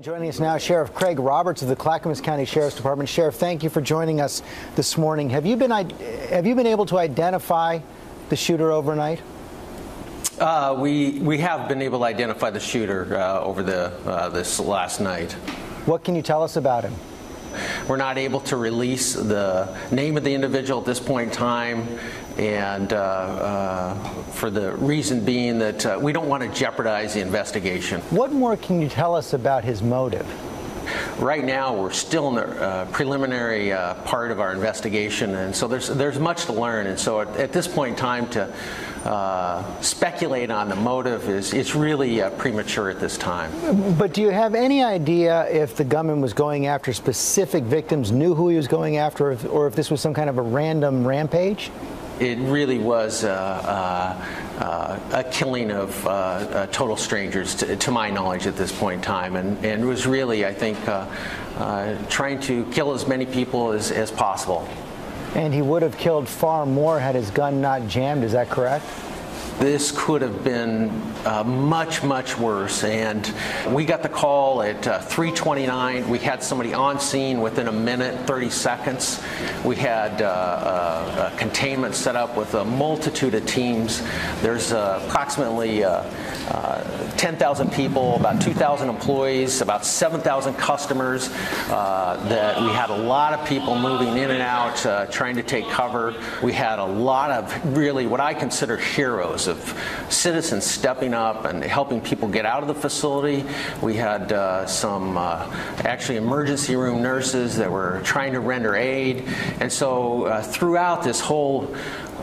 Joining us now, Sheriff Craig Roberts of the Clackamas County Sheriff's Department. Sheriff, thank you for joining us this morning. Have you been able to identify the shooter overnight? We have been able to identify the shooter over this last night. What can you tell us about him? We're not able to release the name of the individual at this point in time, and for the reason being that we don't want to jeopardize the investigation. What more can you tell us about his motive? Right now, we're still in the preliminary part of our investigation, and so there's much to learn. And so at this point in time, to speculate on the motive is really premature at this time. But do you have any idea if the gunman was going after specific victims, knew who he was going after, or if this was some kind of a random rampage? It really was a killing of total strangers, to my knowledge, at this point in time, and it was really, I think, trying to kill as many people as possible. And he would have killed far more had his gun not jammed, is that correct? This could have been much, much worse, and we got the call at 3:29. We had somebody on scene within a minute, 30 seconds. We had a containment set up with a multitude of teams. There's approximately 10,000 people, about 2,000 employees, about 7,000 customers. That we had a lot of people moving in and out, trying to take cover. We had a lot of really what I consider heroes of citizens stepping up and helping people get out of the facility. We had some actually emergency room nurses that were trying to render aid. And so throughout this whole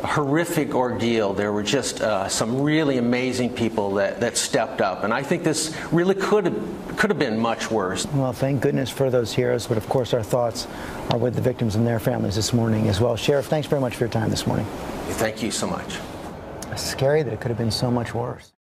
horrific ordeal, there were just some really amazing people that stepped up, and I think this really could have been much worse. Well, thank goodness for those heroes, but of course our thoughts are with the victims and their families this morning as well. Sheriff, thanks very much for your time this morning. Thank you so much. It's scary that it could have been so much worse.